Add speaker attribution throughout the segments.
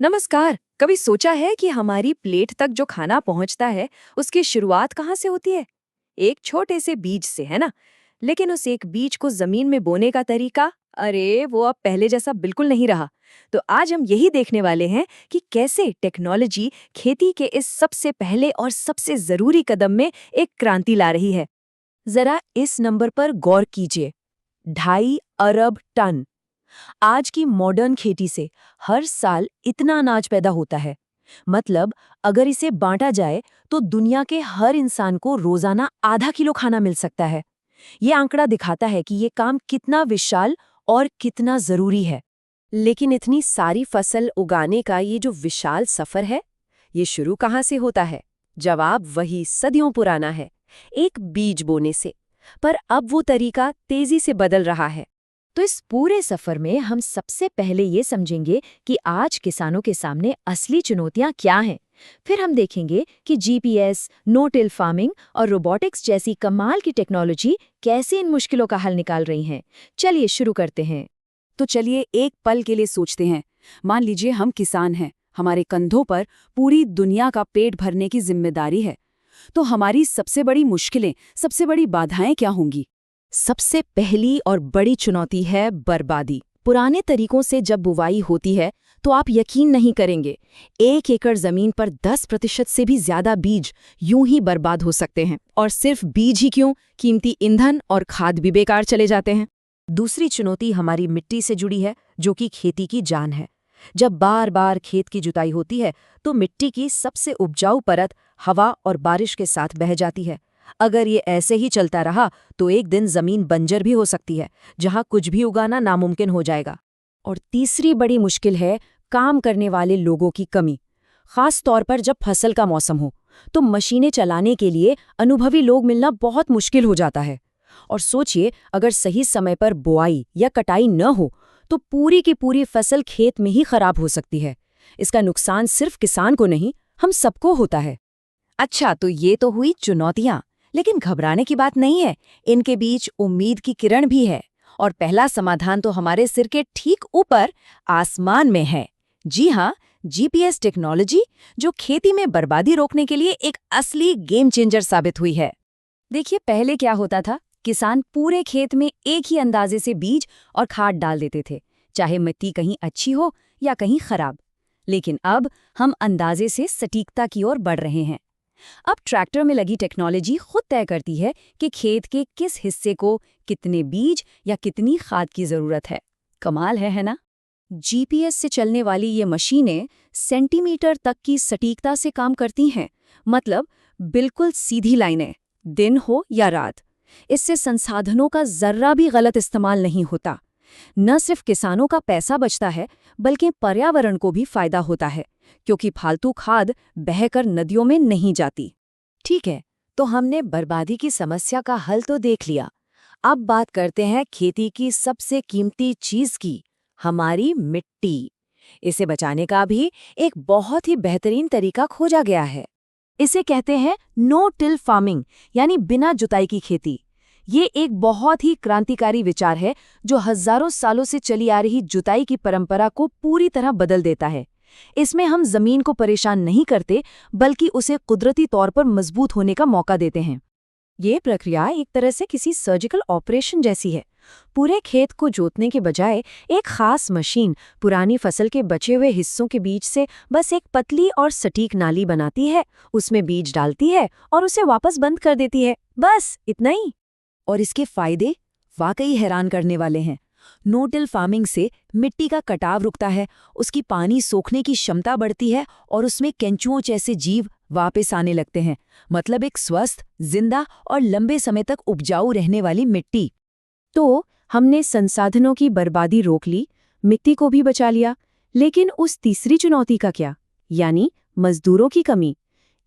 Speaker 1: नमस्कार। कभी सोचा है कि हमारी प्लेट तक जो खाना पहुंचता है उसकी शुरुआत कहाँ से होती है? एक छोटे से बीज से, है ना? लेकिन उस एक बीज को जमीन में बोने का तरीका, अरे वो अब पहले जैसा बिल्कुल नहीं रहा। तो आज हम यही देखने वाले हैं कि कैसे टेक्नोलॉजी खेती के इस सबसे पहले और सबसे जरूरी कदम में एक क्रांति ला रही है। जरा इस नंबर पर गौर कीजिए। 2.5 अरब टन। आज की मॉडर्न खेती से हर साल इतना अनाज पैदा होता है। मतलब अगर इसे बांटा जाए तो दुनिया के हर इंसान को रोजाना आधा किलो खाना मिल सकता है। ये आंकड़ा दिखाता है कि ये काम कितना विशाल और कितना जरूरी है। लेकिन इतनी सारी फसल उगाने का ये जो विशाल सफर है, ये शुरू कहाँ से होता है? जवाब वही सदियों पुराना है, एक बीज बोने से। पर अब वो तरीका तेजी से बदल रहा है। तो इस पूरे सफर में हम सबसे पहले ये समझेंगे कि आज किसानों के सामने असली चुनौतियां क्या हैं। फिर हम देखेंगे कि जीपीएस, नो टिल फार्मिंग और रोबोटिक्स जैसी कमाल की टेक्नोलॉजी कैसे इन मुश्किलों का हल निकाल रही हैं। चलिए शुरू करते हैं।
Speaker 2: तो चलिए एक पल के लिए सोचते हैं। मान लीजिए हम किसान हैं, हमारे कंधों पर पूरी दुनिया का पेट भरने की जिम्मेदारी है। तो हमारी सबसे बड़ी मुश्किलें, सबसे बड़ी बाधाएं क्या होंगी?
Speaker 1: सबसे पहली और बड़ी चुनौती है बर्बादी। पुराने तरीकों से जब बुवाई होती है तो आप यकीन नहीं करेंगे, 1 एकड़ जमीन पर 10% से भी ज्यादा बीज यूं ही बर्बाद हो सकते हैं। और सिर्फ बीज ही क्यों, कीमती ईंधन और खाद भी बेकार चले जाते हैं। दूसरी चुनौती हमारी मिट्टी से जुड़ी है, जो कि खेती की जान है। जब बार बार खेत की जुताई होती है तो मिट्टी की सबसे उपजाऊ परत हवा और बारिश के साथ बह जाती है। अगर ये ऐसे ही चलता रहा तो एक दिन जमीन बंजर भी हो सकती है, जहां कुछ भी उगाना नामुमकिन हो जाएगा। और तीसरी बड़ी मुश्किल है काम करने वाले लोगों की कमी। खास तौर पर जब फसल का मौसम हो तो मशीनें चलाने के लिए अनुभवी लोग मिलना बहुत मुश्किल हो जाता है। और सोचिए, अगर सही समय पर बुआई या कटाई न हो तो पूरी की पूरी फसल खेत में ही खराब हो सकती है। इसका नुकसान सिर्फ किसान को नहीं, हम सबको होता है। अच्छा, तो ये तो हुई चुनौतियां। लेकिन घबराने की बात नहीं है, इनके बीच उम्मीद की किरण भी है। और पहला समाधान तो हमारे सिर के ठीक ऊपर आसमान में है। जी हाँ, जीपीएस टेक्नोलॉजी, जो खेती में बर्बादी रोकने के लिए एक असली गेम चेंजर साबित हुई है। देखिए, पहले क्या होता था, किसान पूरे खेत में एक ही अंदाजे से बीज और खाद डाल देते थे, चाहे मिट्टी कहीं अच्छी हो या कहीं खराब। लेकिन अब हम अंदाजे से सटीकता की ओर बढ़ रहे हैं। अब ट्रैक्टर में लगी टेक्नोलॉजी खुद तय करती है कि खेत के किस हिस्से को कितने बीज या कितनी खाद की जरूरत है। कमाल है ना? जीपीएस से चलने वाली ये मशीनें सेंटीमीटर तक की सटीकता से काम करती हैं। मतलब बिल्कुल सीधी लाइनें, दिन हो या रात। इससे संसाधनों का जर्रा भी गलत इस्तेमाल नहीं होता। न सिर्फ किसानों का पैसा बचता है, बल्कि पर्यावरण को भी फायदा होता है, क्योंकि फालतू खाद बहकर नदियों में नहीं जाती। ठीक है, तो हमने बर्बादी की समस्या का हल तो देख लिया। अब बात करते हैं खेती की सबसे कीमती चीज की, हमारी मिट्टी। इसे बचाने का भी एक बहुत ही बेहतरीन तरीका खोजा गया है। इसे कहते हैं नो टिल फार्मिंग, यानी बिना जुताई की खेती। ये एक बहुत ही क्रांतिकारी विचार है जो हजारों सालों से चली आ रही जुताई की परंपरा को पूरी तरह बदल देता है। इसमें हम जमीन को परेशान नहीं करते, बल्कि उसे कुदरती तौर पर मजबूत होने का मौका देते हैं। ये प्रक्रिया एक तरह से किसी सर्जिकल ऑपरेशन जैसी है। पूरे खेत को जोतने के बजाय एक खास मशीन पुरानी फसल के बचे हुए हिस्सों के बीच से बस एक पतली और सटीक नाली बनाती है, उसमें बीज डालती है और उसे वापस बंद कर देती है। बस इतना ही। और इसके फायदे वाकई हैरान करने वाले हैं। नो टिल फार्मिंग से मिट्टी का कटाव रुकता है, उसकी पानी सोखने की क्षमता बढ़ती है और उसमें केंचुओं जैसे जीव वापस आने लगते हैं। मतलब एक स्वस्थ, जिंदा और लंबे समय तक उपजाऊ रहने वाली मिट्टी। तो हमने संसाधनों की बर्बादी रोक ली, मिट्टी को भी बचा लिया। लेकिन उस तीसरी चुनौती का क्या, यानी मजदूरों की कमी?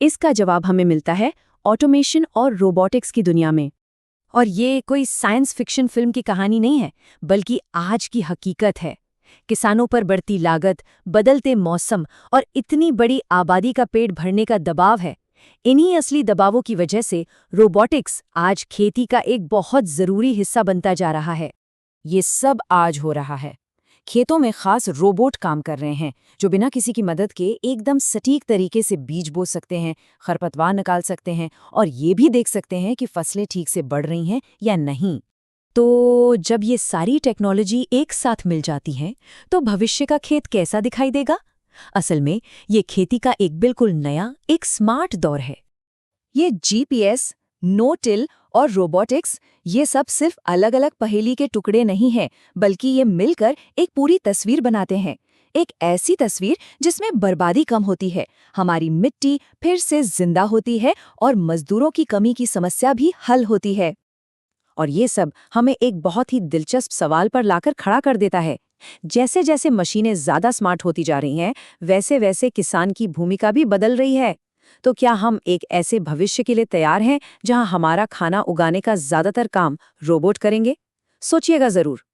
Speaker 1: इसका जवाब हमें मिलता है ऑटोमेशन और रोबोटिक्स की दुनिया में। और ये कोई साइंस फिक्शन फिल्म की कहानी नहीं है, बल्कि आज की हकीकत है। किसानों पर बढ़ती लागत, बदलते मौसम और इतनी बड़ी आबादी का पेट भरने का दबाव है। इन्हीं असली दबावों की वजह से रोबोटिक्स आज खेती का एक बहुत जरूरी हिस्सा बनता जा रहा है। ये सब आज हो रहा है
Speaker 2: खेतों में खास रोबोट काम कर रहे हैं जो बिना किसी की मदद के एकदम सटीक तरीके से बीज बो सकते हैं, खरपतवार निकाल सकते हैं और ये भी देख सकते हैं कि फसलें ठीक से बढ़ रही हैं या नहीं।
Speaker 1: तो जब ये सारी टेक्नोलॉजी एक साथ मिल जाती है तो भविष्य का खेत कैसा दिखाई देगा? असल में ये खेती का एक बिल्कुल नया, एक स्मार्ट दौर है।
Speaker 2: ये जीपीएस, नो टिल और रोबोटिक्स, ये सब सिर्फ अलग-अलग पहेली के टुकड़े नहीं हैं, बल्कि ये मिलकर एक पूरी तस्वीर बनाते हैं। एक ऐसी तस्वीर जिसमें बर्बादी कम होती है, हमारी मिट्टी फिर से जिंदा होती है और मजदूरों की कमी की समस्या भी हल होती है। और ये सब हमें एक बहुत ही दिलचस्प सवाल पर लाकर खड़ा कर देता है। जैसे जैसे मशीनें ज्यादा स्मार्ट होती जा रही हैं, वैसे वैसे किसान की भूमिका भी बदल रही है। तो क्या हम एक ऐसे भविष्य के लिए तैयार हैं जहां हमारा खाना उगाने का ज्यादातर काम रोबोट करेंगे? सोचिएगा जरूर।